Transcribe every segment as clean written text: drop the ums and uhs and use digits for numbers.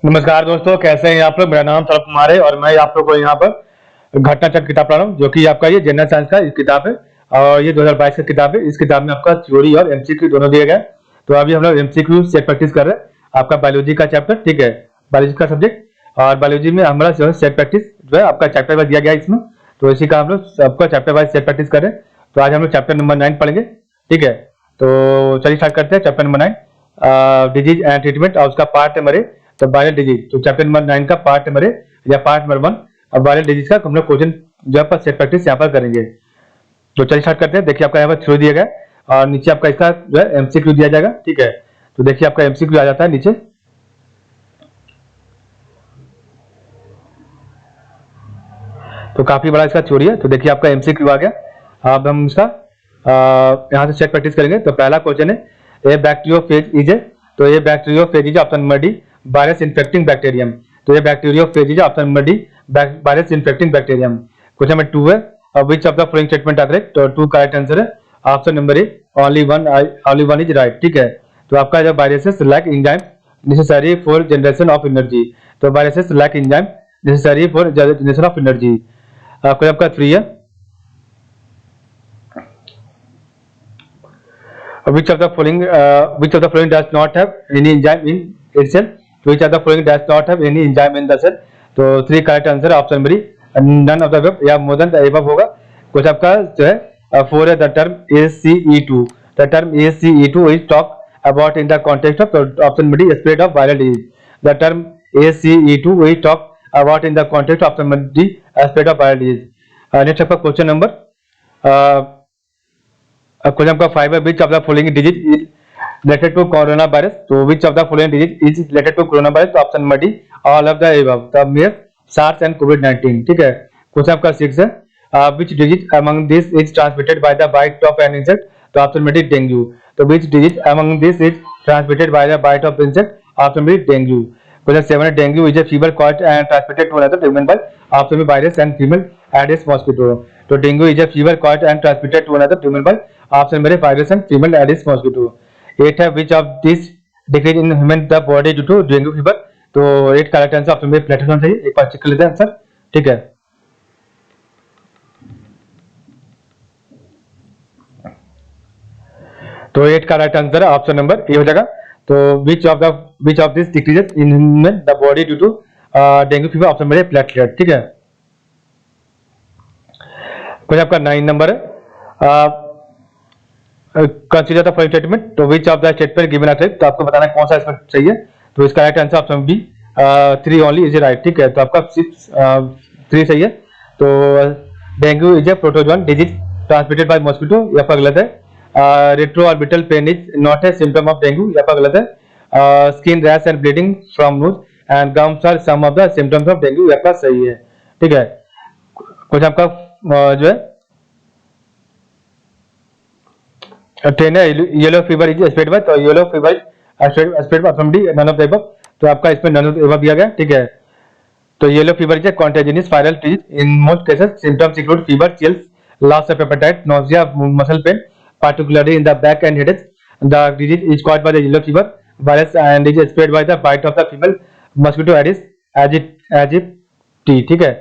नमस्कार दोस्तों, कैसे हैं आप लोग। मेरा नाम सौरभ कुमार है और मैं आप लोग को यहाँ पर घटनाचक्र किताब पढ़ा रहा हूँ, जो कि आपका ये जनरल साइंस का किताब है और ये 2022 की किताब है। इस किताब में आपका थ्योरी और एमसीक्यू दोनों दिए गए। तो अभी हम लोग एमसीक्यू सेट प्रैक्टिस कर रहे हैं, आपका बायोलॉजी का चैप्टर, ठीक है, बायोलॉजी का सब्जेक्ट। और बायोलॉजी में हमारा जो है सेट प्रैक्टिस जो है आपका चैप्टर वाइज दिया गया है इसमें, तो इसी का हम लोग सबका चैप्टर वाइज सेट प्रैक्टिस कर रहे हैं। तो आज हम लोग चैप्टर नंबर 9 पढ़ेंगे, ठीक है। तो चलिए स्टार्ट करते हैं chapter number 9, disease and treatment, और उसका पार्ट नंबर है तो वायरल डिजीज। तो चैप्टर नंबर 9 का पार्ट नंबर है या पार्ट नंबर 1 अब वायरल डिजीज का हम लोग क्वेश्चन जो है सेट प्रैक्टिस यहाँ पर करेंगे। तो चलिए स्टार्ट करते हैं। देखिए आपका यहाँ पर थ्योरी दिया गया है और नीचे आपका इसका जो है एमसीक्यू दिया जाएगा, ठीक है। तो देखिए आपका एमसीक्यू आ जाता है नीचे। तो काफी बड़ा इसका थ्योरी है। तो देखिए आपका एमसीक्यू आ गया। अब हम इसका यहाँ से सेट प्रैक्टिस करेंगे। तो पहला क्वेश्चन है, ए बैक्टीरियोफेज इज ए, तो ये bacteriophage is option number D virus infecting bacterium. तो ये bacteriophage is option number D virus infecting bacterium. Question number 2 है, which of the following statement are correct. तो 2 करेक्ट आंसर है, option number A only one is right, ठीक है। तो आपका जो viruses lack enzyme necessary for generation of energy. तो viruses lack enzyme necessary for generation of energy. Question आपका 3 है, which of the following does not have any enzyme in itself. Which of the following does not have any enzyme in the cell. तो 3 correct answer, option number none of the above या more then the above होगा। कुछ आपका जो है 4 है, the term ACE2, the term ACE2 is talk about in the context of, option number D spread of viral disease. The term ACE2 is talk about in the context, option number D spread of viral disease. Next आपका question number question आपका 5 है, which of the following disease is related to corona virus. तो which of the following disease is related to corona virus, तो option number D all of the above, the MERS SARS and कोविड-19, ठीक है। Question आपका 6 है, which disease among this is transmitted by the bite of an insect. तो option number D dengue. तो which disease among this is transmitted by the bite of insect, option number D dengue. Question 7 है, dengue is a fever caused and transmitted to another human by, option number virus and female Aedes mosquito. तो dengue is a fever caused and transmitted to another human by, option number virus and female Aedes mosquito. 8 है, which of this decrease in human the body due to dengue fever. तो 8 correct answer, option number platelet होना चाहिए। एक बार check कर लेते हैं answer, ठीक है। तो 8 का राइट आंसर है ऑप्शन नंबर ए हो जाएगा। तो which of this decreases in human the body due to dengue fever, option number A platelet, ठीक है। कुछ आपका 9 नंबर है, कंसीडर द फॉलोइंग स्टेटमेंट। तो which of the statement given are correct. तो आपको बताना है कौन सा इसमें सही है। तो इसका right answer option B 3 only is right, ठीक है। तो आपका 3 सही है। तो dengue is a protozoan disease transmitted by mosquito, यह आपका गलत है। Retroorbital pain is not a symptom of dengue, यह आपका गलत है। Skin rash and bleeding from nose and gums are some of the symptoms of dengue, यह आपका सही है, ठीक है। कुछ आपका जो है 10 है, yellow fever is spread by, तो yellow fever spread by, option D none of the above. तो आपका इसमें नन ऑफ द अबव दिया गया, ठीक है। तो yellow fever is a contagious viral disease in most cases, symptoms include fever, chills, loss of appetite, nausea, muscle pain, particularly in the back and headaches. The disease is caused by the yellow fever virus and is spread by the bite of the female mosquito Aedes aegypti, ठीक है।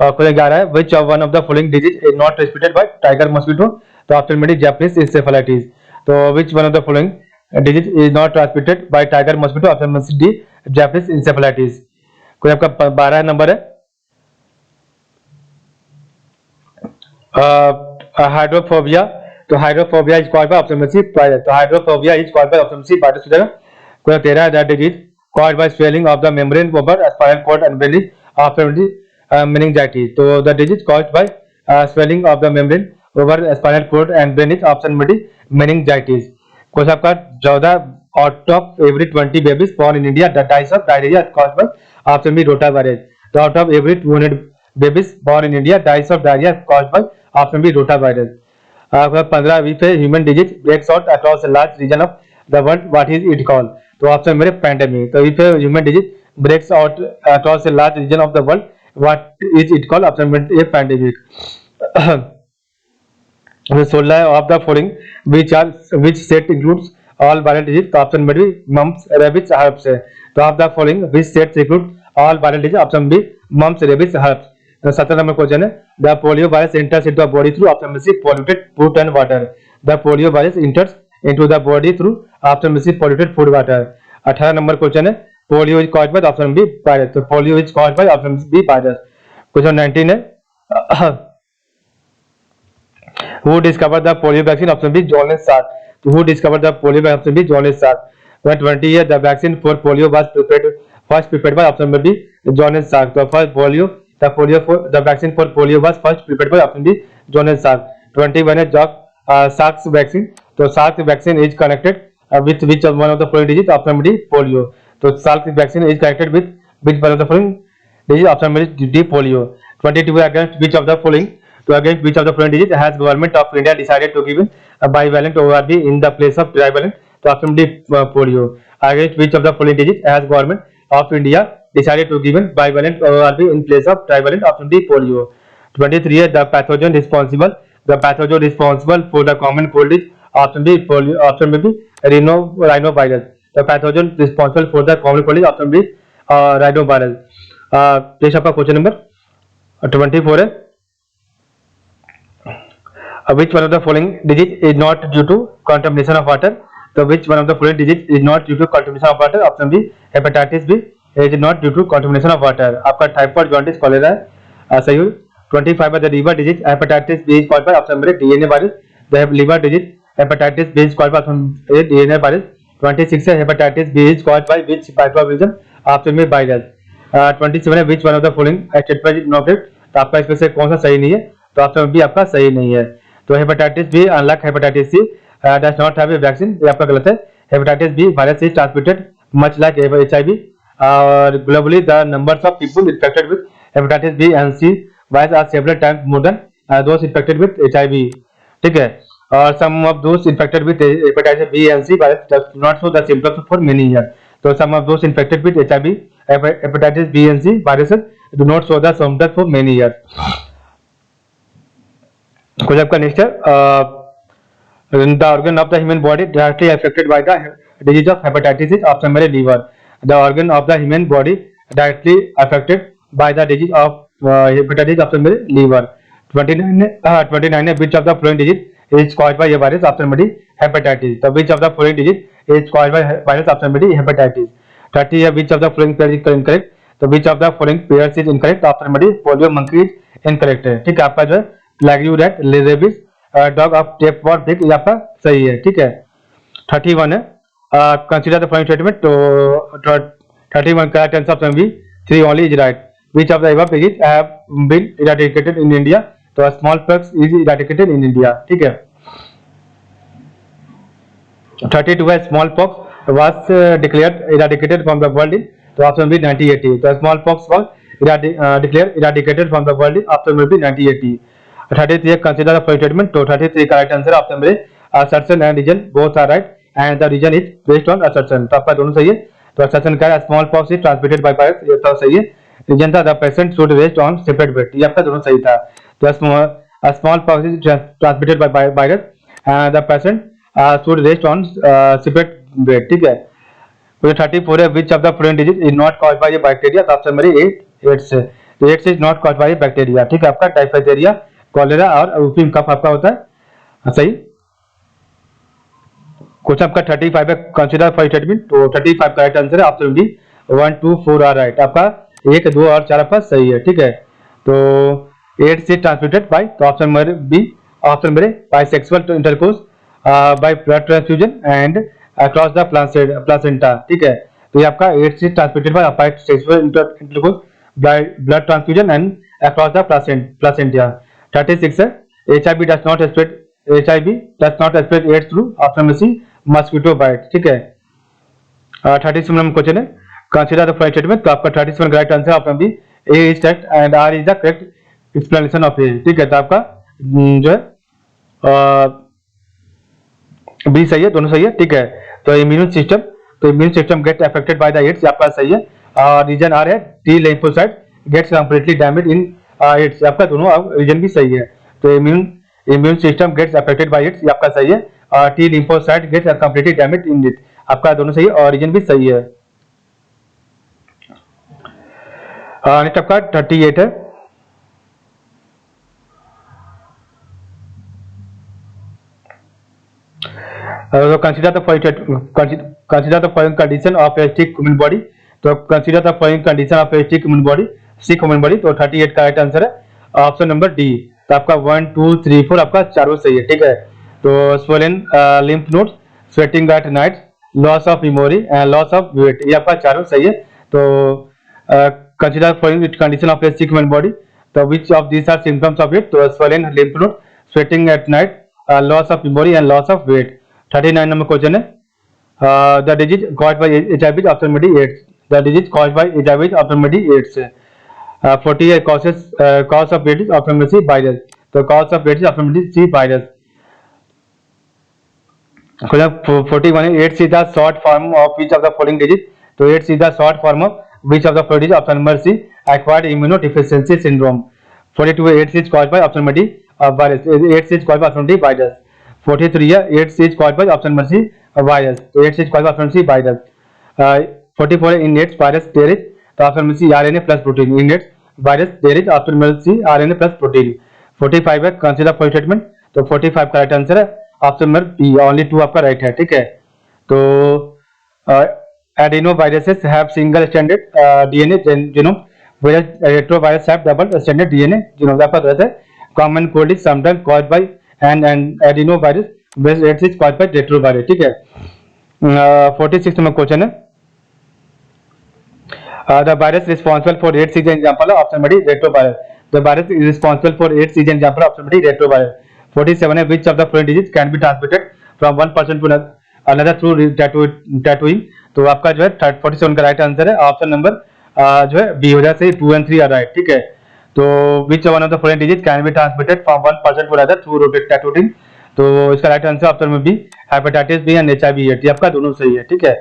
और question 11 है, which of one of the following disease is not transmitted by tiger mosquito। तो option में Japanese encephalitis। तो which one of the following disease is not transmitted by tiger mosquito, option में D Japanese encephalitis। कोई आपका 12 नंबर है, hydrophobia. तो hydrophobia is called by, option में सी प्राइड। तो hydrophobia is called by, option C part हो जाएगा। कोई 13 है, that disease called by swelling of the membrane over spinal cord and brain, option D meningitis। तो the disease called by swelling of the membrane over spinal cord and brain, option में D meningitis। कुछ आपका 14, out of every 20 babies born in India that dies of diarrhea caused by, option B rotavirus. तो out of every 200 babies born in India dies of diarrhea caused by, option B rotavirus. 15 which human disease breaks out across a large region of the world, what is it called. तो option मेरे pandemic. तो if human disease breaks out across a large region of the world, what is it called, option में A pandemic. 16 of the following which set includes all viral disease, तो option number B mumps rabies herpes है। तो of the following which states include all viral disease, option B mumps rabies herpes. तो 17 number question है, the polio virus enters into the body through, option number C polluted food and water. The polio virus enters into the body through, option number C polluted food water. 18 number question है, polio is caused by, option B virus. तो polio is caused by, option B virus. Question 19 है, who discovered the polio vaccine, option B John Salk. So who discovered the polio vaccine, option B John Salk. When 20 years the vaccine for polio was first prepared by, option B John Salk. So first the vaccine for polio was first prepared by, option B John Salk. 21 है Salk's vaccine. So Salk's vaccine is connected with which of one of the following digits, option D polio. So Salk's vaccine is connected with which one of the following digits, option D polio. 22 against which of the following, to against which of the following digits has government of India decided to give a bivalent ORV in the place of trivalent, तो option D polio. Against which of the following digits has government of India decided to give a bivalent ORV in place of trivalent, option D polio. 23 है the pathogen responsible for the common cold is, option B polio, option B rhinovirus. The pathogen responsible for the common cold is, option B rhinovirus. Next आपका question number 24 है, which one of the following digits is not due to contamination of water? So which one of the following digits is not due to contamination of water? Option B hepatitis B is not due to contamination of water. आपका typhoid jaundice cholera है, सही हो। 25 है the liver disease hepatitis B is caused by, option B DNA virus. The liver disease hepatitis B is caused by, option A DNA virus. 26 है hepatitis B is caused by which microorganism, option B virus. 27 है which one of the following statement is not correct? तो आपका इसमें से कौन सा सही नहीं है? तो ऑप्शन बी आपका सही नहीं है। तो hepatitis B unlike hepatitis C does not have a vaccine, ये आपका गलत है। Hepatitis B virus is transmitted much like HIV, और globally the numbers of people infected with hepatitis B and C virus are several times more than those infected with HIV, ठीक है। और some of those infected with hepatitis B and C virus does not show the symptoms for many year. तो सम of those infected with HIV hepatitis B and C viruses do not show the symptoms for many year. कुछ आपका next है, the organ of the human body directly affected by the disease of hepatitis is, option मेरे liver. The organ of the human body directly affected by the disease of hepatitis, option मेरे liver. 29 है which of the following disease is caused by a virus, option मेरी hepatitis. तो which of the following disease is caused by virus, option मेरी hepatitis. 30 है which of the following pair is incorrect, तो which of the following pairs is incorrect, option मेरी polio monkey is incorrect है, ठीक है। आपका जो है plague rat rabies dog of tapeworm pig, ये आपका सही है, ठीक है। 31 है कंसीडर द फॉलोइंग स्टेटमेंट, तो 31 correct answer option B 3 only is right. Which of the above disease have been eradicated in India, तो smallpox is eradicated in India, ठीक है। 32 है smallpox was declared eradicated from the world in, तो option B 1980। तो smallpox was declared eradicated from the world in, option B 1980। 33 consider the following statement, तो 33 correct answer option B assertion and reason both are right and the reason is based on assertion, तो आपका दोनों सही है। तो assertion का है smallpox is transmitted by virus, ये तो सही है। रीजन था the patient should rest on separate bed, ये आपका दोनों सही था। तो smallpox is transmitted by virus and the patient should rest on separate bed, ठीक है। तो 34 है which of the following disease is not caused by a bacteria, तो ऑप्शन मेरी एड्स है। तो AIDS is not caused by a bacteria, ठीक है। आपका टाइफाइडेरिया कॉलेरा और वुफिंग कफ आपका होता है, सही। क्वेश्चन आपका 35 है कंसीडर फॉर स्टेटमेंट, तो 35 करेक्ट आंसर है, ऑप्शन डी 1 2 4 आर राइट। आपका 1 2 और 4 आपका सही है, ठीक है। तो एड्स इज ट्रांसमिटेड बाय, तो ऑप्शन मेरे बी, ऑप्शन मेरे by sexual intercourse by blood transfusion and across the placenta, ठीक है। तो ये आपका AIDS is transmitted by sexual intercourse blood transfusion and across the placenta. 36 है HIV does not spread AIDS through, option C mosquito bite, ठीक है। 37 number question है consider the following statement, तो आपका 37 correct answer option B A is correct and R is the correct explanation of A, ठीक है। तो आपका जो है बी सही है, दोनों सही है, ठीक है। तो immune system get affected by the AIDS, आपका सही है। और रीजन आर है T lymphocyte gets completely damage in AIDS, आपका दोनों रीजन भी सही है। तो immune system gets affected by AIDS, आपका सही है। T lymphocyte gets completely damaged in it. आपका दोनों सही है और रीजन भी सही है। नेक्स्ट आपका 38 है। Consider the following condition of a sick human body. तो consider the following condition of a sick human body, sick human body. तो 38 का राइट आंसर है ऑप्शन नंबर डी। तो आपका 1 2 3 4 आपका चारों सही है, ठीक है। तो swollen lymph nodes, sweating at night, loss of memory and loss of weight, ये आपका चारों सही है। तो consider following condition of a sick human body. तो which of these are symptoms of it? तो swollen lymph node, sweating at night, loss of memory and loss of weight। 39 number question है। The disease caused by HIV is option number D AIDS। The disease caused by HIV is option number D AIDS। 40 है cause of AIDS option number C virus। तो cause of AIDS option number C virus। Question 41 है AIDS is the short form of which of the following disease? तो AIDS is the short form of which of the following disease? Option number C acquired immunodeficiency syndrome। 42 है AIDS is caused by option number D virus। AIDS is caused by option number D virus। 43 है AIDS is caused by option number C virus। तो AIDS is caused by option C virus। 44 है in AIDS virus there is, तो option number C RNA plus protein। in AIDS virus there is option number C RNA plus protein। 45 है consider for statement। तो 45 का right answer है option number B, only 2 आपका right है, ठीक है। तो adenoviruses have single stranded DNA genome whereas retrovirus have double stranded DNA genome। आपका गलत है। common cold is sometimes caused by and adenovirus whereas AIDS is caused by retrovirus, ठीक है। 46 नंबर क्वेश्चन है। The virus responsible for AIDS is an example of option number D retrovirus। The virus is responsible for AIDS is an example of option number D retrovirus। 47 है which of the following disease can be transmitted from one person to another through tattooing। तो आपका जो है 47 का right answer है option number जो है B हो जाए सही। 2 and 3 आर राइट, ठीक है। तो which one of the following disease can be transmitted from one person to another through tattooing। तो इसका right answer option number B hepatitis B and HIV ये आपका दोनों सही है, ठीक है।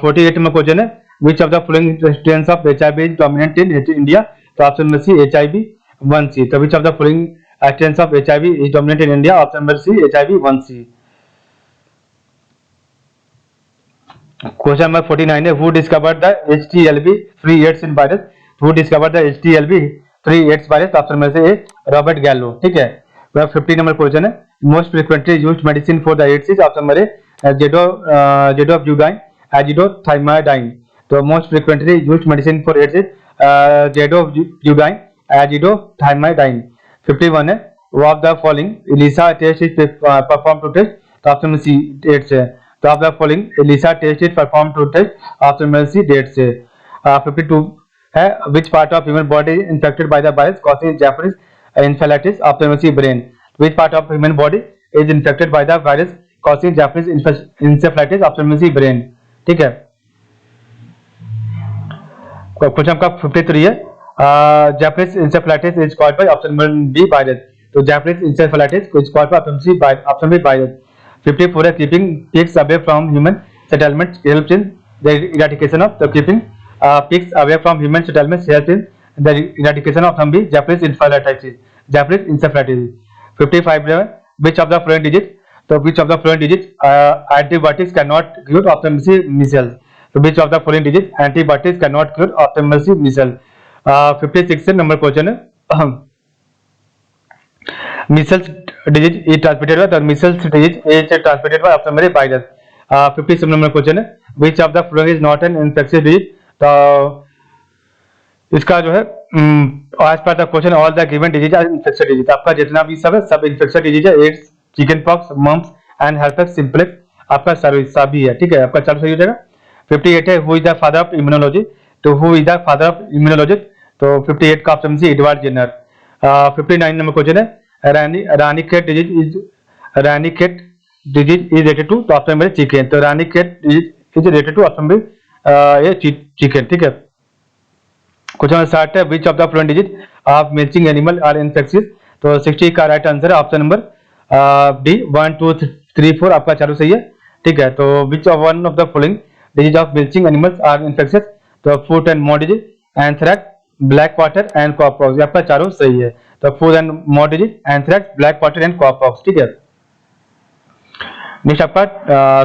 48 में क्वेश्चन है which of the following strains of HIV is dominant in India। तो option number C HIV 1C। तो which of the following strains of HIV is dominant in India? Option number C HIV 1C। Question number 49 है who discovered the HTLV 3 AIDS in virus। who discovered the HTLV 3 AIDS virus? Option number से A Robert Gallo, ठीक है। 50 number question है most frequently used medicine for the AIDS is option number A zidovudine azidothymidine. तो most frequently used medicine for AIDS is zidovudine azidothymidine. 51 है of the following ELISA test is perform to test. तो option number C AIDS है। तो of the following ELISA test is perform to test option number C dates है। 52 है which part of human body infected by the virus causing Japanese encephalitis? Option number C brain. Which part of human body is infected by the virus causing Japanese encephalitis? Option number C brain, ठीक है। Question आपका 53 है Japanese encephalitis is caused by option number B virus. तो Japanese encephalitis is caused by option B virus. 54 है keeping pigs away from human settlements helps in the eradication of the keeping pigs away from human settlements helps in the eradication of some Japanese encephalitis। Japanese encephalitis। 55 है which of the following disease? तो which of the following disease antibiotics cannot cure? Option C measles। तो which of the following disease antibiotics cannot cure? Option number C measles। 56 से number question है measles disease is transmitted by measles disease is transmitted by option number virus। 57 number question है which of the following is not an infectious disease। तो इसका जो है आज पर the question all the given disease are infectious disease. आपका जितना भी सब है सब इन्फेक्शियस डिजीज है। AIDS, chickenpox, mumps and herpes simplex आपका सभी है, ठीक है। आपका चालू सही हो जाएगा। 58 है who is the father of immunology. तो who is the father of immunology? तो 58 का option C Edward Jenner. 59 number question है Ranikhet disease is related to? तो ऑप्शन नंबर चिकन। तो Ranikhet disease is related to option number ये chicken, ठीक है। Question number 60 है which of the following disease of milking animal are infectious? तो 60 का right answer है ऑप्शन नंबर डी 1 2 3 4 आपका चालू सही है, ठीक है। तो which of one of the following disease of milking animals are infectious? तो foot and mouth disease, anthrax, black water and cowpox आपका चारों सही है। तो foot and mouth disease, anthrax, black water and cowpox, ठीक है। नेक्स्ट आपका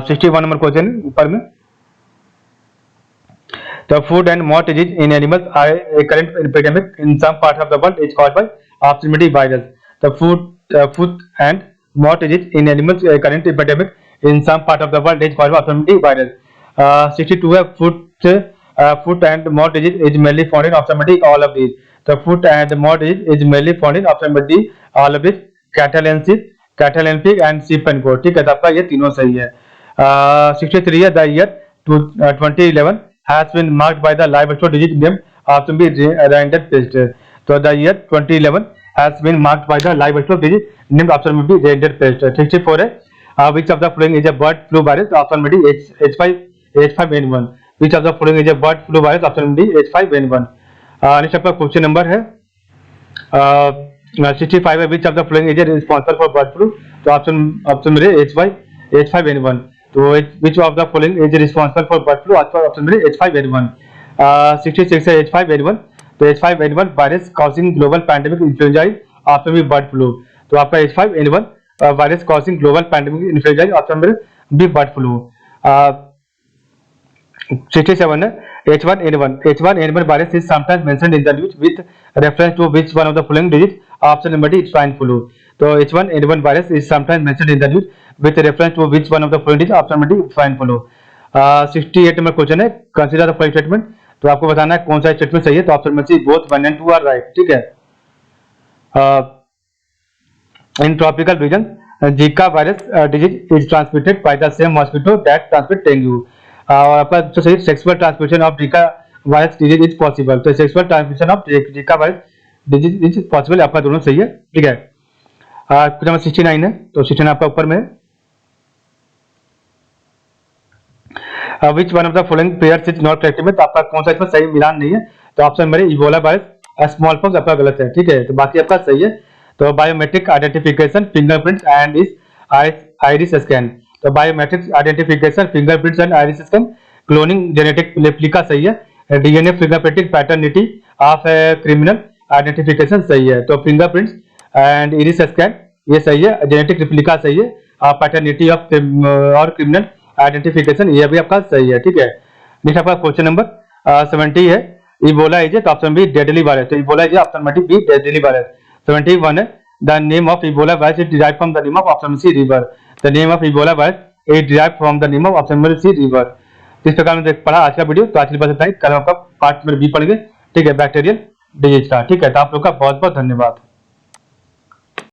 61 number question ऊपर में, the food and mortality in animals are a current epidemic in some parts of the world is caused by opportunity virus. The food and mortality in animals a current epidemic in some part of the world is caused by opportunity virus. 62 है food and mortality is mainly found in opportunity all of these. The food and mortality is mainly found in opportunity all of these, cattle and pig and sheep and goat. ठीक है, तो आपका ये तीनों सही है. 63 है the year 2011 has been marked by the livestock disease named option B rendered pest. So the year 2011 has been marked by the livestock disease named option B rendered pest. 64 है which of the following is a bird flu virus? Option B H5N1. Which of the following is a bird flu virus? Option D H5N1. Next आपका question number है 65 है which of the following is responsible for bird flu? तो option मेरे H5N1. तो which of the following is responsible for bird flu? Option मेरे H5N1. 66 है H5N1. तो H5N1 virus causing global pandemic influenza option B bird flu. तो आपका H5N1 virus causing global pandemic influenza option मेरे B bird flu. 67 है H1N1 virus is sometimes mentioned in the news with reference to which one of the following disease? Option number D swine flu. तो H1N1 virus is sometimes mentioned in the news with reference to which one of the following disease? Option number D swine flu. 68 number question है consider the following statement. तो आपको बताना है कौन सा statement सही है. तो option number C both 1 and 2 are right. ठीक है. In tropical region Zika virus disease is transmitted by the same mosquito that transmit dengue. और आपका जो सही sexual transmission of Zika virus disease is possible. तो sexual transmission of Zika virus disease is possible. आपका दोनों सही है. ठीक है. क्वेश्चन नंबर 69 है. तो 69 आपका ऊपर में which one of the following pairs is not correct में. तो आपका कौन सा इसमें सही मिलान नहीं है. तो option number Ebola virus small pox आपका गलत है. ठीक है. तो बाकी आपका सही है. तो biometric identification fingerprints and is iris scan. तो biometric identification fingerprints and iris scan. Cloning genetic replica सही है. DNA fingerprinting paternity of criminal identification सही है. तो फिंगरप्रिंट्स एंड आइरिस स्कैन ये सही है. जेनेटिक रेप्लिका सही है. पैटर्निटी ऑफ और क्रिमिनल आइडेंटिफिकेशन ये भी आपका सही है. ठीक है. नेक्स्ट आपका क्वेश्चन नंबर 70 है इबोला इज तो ऑप्शन बी डेडली वायरस. तो Ebola is option number B deadly virus. 71 है the name of Ebola virus is derived from the name of option C river. The name of Ebola virus is derived from the name of option number C river. इस प्रकार में पढ़ा आज का video. तो आज की बात इतना ही. कल आपका पार्ट नंबर बी पढ़ेंगे. ठीक है. बैक्टीरियल डिजीज का. ठीक है. तो आप लोग का बहुत बहुत धन्यवाद.